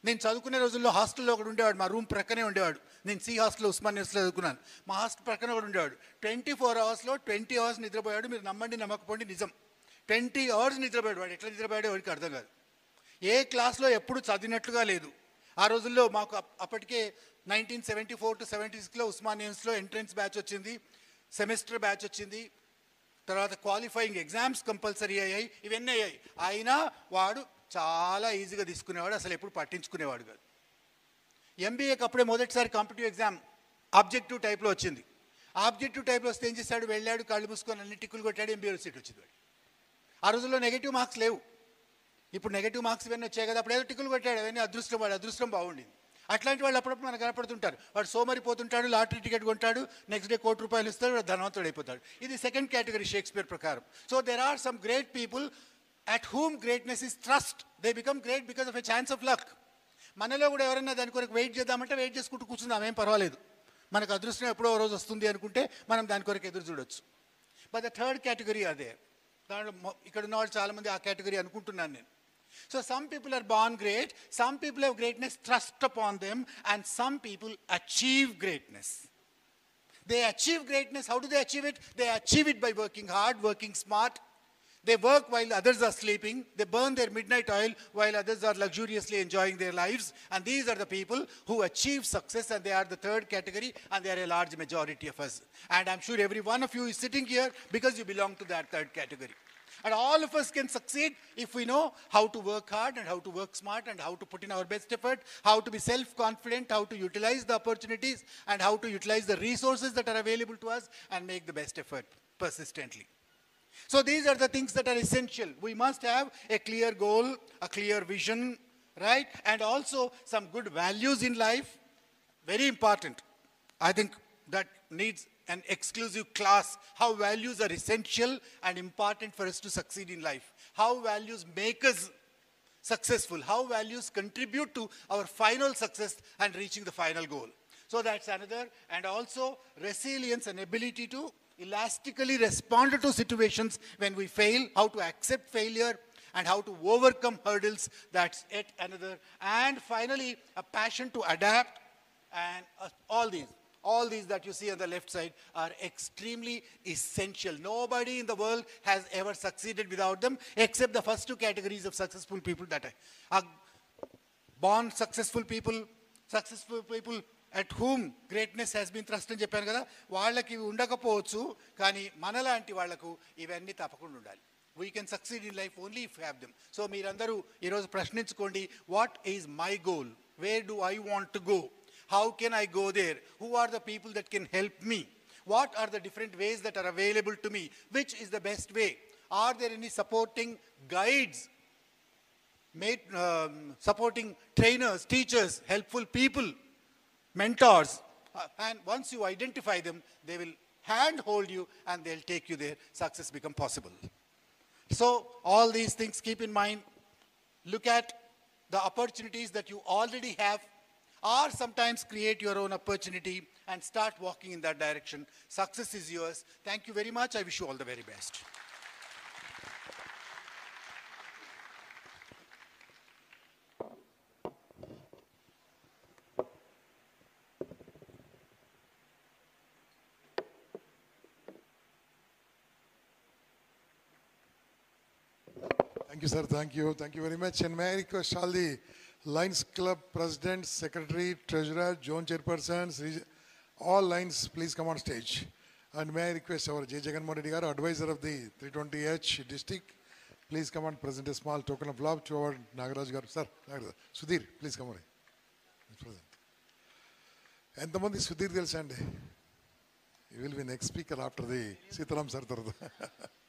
నేను చదువుకునే రోజుల్లో హాస్టల్లో ఒకడు ఉండేవాడు, మా రూమ్ ప్రక్కనే ఉండేవాడు. నేను సి హాస్టల్లో ఉస్మానియాస్లో చదువుకున్నాను. మా హాస్టల్ ప్రక్కనే ఒకడు ఉండేవాడు. 24 అవర్స్లో 20 అవర్స్ నిద్రపోయాడు. మీరు నమ్మండి నమ్మకపోండి, నిజం. 20 అవర్స్ నిద్రపోయాడు. వాడు ఎట్లా నిద్రపోయాడో వాడికి అర్థం కాదు. ఏ క్లాస్లో ఎప్పుడు చదివినట్లుగా లేదు. ఆ రోజుల్లో మాకు అప్పటికే 1974 to 76లో ఉస్మానియాస్లో ఎంట్రన్స్ బ్యాచ్ వచ్చింది, సెమిస్టర్ బ్యాచ్ వచ్చింది, తర్వాత క్వాలిఫైయింగ్ ఎగ్జామ్స్ కంపల్సరీ అయ్యాయి, ఇవన్నీ అయ్యాయి. అయినా వాడు చాలా ఈజీగా తీసుకునేవాడు, అసలు ఎప్పుడు పట్టించుకునేవాడు కాదు. ఎంబీఏకి అప్పుడే మొదటిసారి కాంపిటిటివ్ ఎగ్జామ్ ఆబ్జెక్టివ్ టైప్లో వచ్చింది. ఆబ్జెక్టివ్ టైప్లో వస్తే ఏం చేశాడు, వెళ్ళాడు, కళ్ళు మూసుకొని అన్ని టిక్కులు కొట్టాడు, ఎంబీఏ సీట్ వచ్చింది వాడు. ఆ రోజుల్లో నెగిటివ్ మార్క్స్ లేవు, ఇప్పుడు నెగిటివ్ మార్క్స్ ఇవన్నీ వచ్చాయి కదా. అప్పుడు ఏదో టిక్కులు కొట్టాడు, అవన్నీ అదృష్టం, వాడు అదృష్టం బాగుండింది. అట్లాంటి వాళ్ళు అప్పుడప్పుడు మనకు కనపడుతుంటారు. వాడు సోమరిపోతుంటాడు, లాటరీ టికెట్ కొంటాడు, నెక్స్ట్ డే ₹1,00,000 ఇస్తాడు, వాడు ధనవంతుడు అయిపోతాడు. ఇది సెకండ్ కేటగిరీ షేక్స్పియర్ ప్రకారం. So there are some great people at whom greatness is thrust. They become great because of a chance of luck. మనలో కూడా ఎవరైనా దాని కొరకు వెయిట్ చేద్దామంటే వెయిట్ చేసుకుంటూ కూర్చుందాం, ఏం పర్వాలేదు. మనకు అదృష్టం ఎప్పుడో రోజు వస్తుంది అనుకుంటే మనం దాని కొరకు ఎదురు చూడొచ్చు. బట్ ద థర్డ్ కేటగిరీ అదే, దాంట్లో ఇక్కడ ఉన్న వాళ్ళు చాలామంది ఆ కేటగిరీ అనుకుంటున్నాను నేను. So some people are born great, some people have greatness thrust upon them, and some people achieve greatness. They achieve greatness. How do they achieve it? They achieve it by working hard, working smart. They work while others are sleeping. They burn their midnight oil while others are luxuriously enjoying their lives. And these are the people who achieve success, and they are the third category, and they are a large majority of us. And I'm sure every one of you is sitting here because you belong to that third category. And all of us can succeed if we know how to work hard and how to work smart and how to put in our best effort, how to be self-confident, how to utilize the opportunities, and how to utilize the resources that are available to us and make the best effort persistently. So these are the things that are essential. We must have a clear goal, a clear vision, right? And also some good values in life. Very important. I think that needs an exclusive class. How values are essential and important for us to succeed in life. How values make us successful. How values contribute to our final success and reaching the final goal. So that's another. And also resilience and ability to elastically respond to situations when we fail, how to accept failure, and how to overcome hurdles. That's yet another. And finally, a passion to adapt. And all these that you see on the left side are extremely essential. Nobody in the world has ever succeeded without them, except the first two categories of successful people that are born successful people at whom greatness has been thrust అని చెప్పాను కదా, వాళ్ళకి ఇవి ఉండకపోవచ్చు, కానీ మనలాంటి వాళ్లకు ఇవన్నీ తప్పకుండా ఉండాలి. We can succeed in life only if we have them. So మీరందరూ ఈరోజు ప్రశ్నించుకోండి, what is my goal, where do I want to go, how can I go there, who are the people that can help me, what are the different ways that are available to me, which is the best way, are there any supporting guides, supporting trainers, teachers, helpful people, mentors, and once you identify them, they will handhold you and they'll take you there, success become possible. So all these things keep in mind, look at the opportunities that you already have, or sometimes create your own opportunity and start walking in that direction. Success is yours. Thank you very much. I wish you all the very best. Thank you, sir. Thank you. Thank you very much. And may I request all the Lions Club President, Secretary, Treasurer, Zone Chairpersons, all Lions, please come on stage. And may I request our J. Jagannath Reddy Garu, Advisor of the 320H District, please come and present a small token of love to our Nagaraj Garu. Sir, Sudhir, please come on. ఎంతమంది సుధీర్ తెలుసా అండి? You will be next speaker after the Sitaram sir.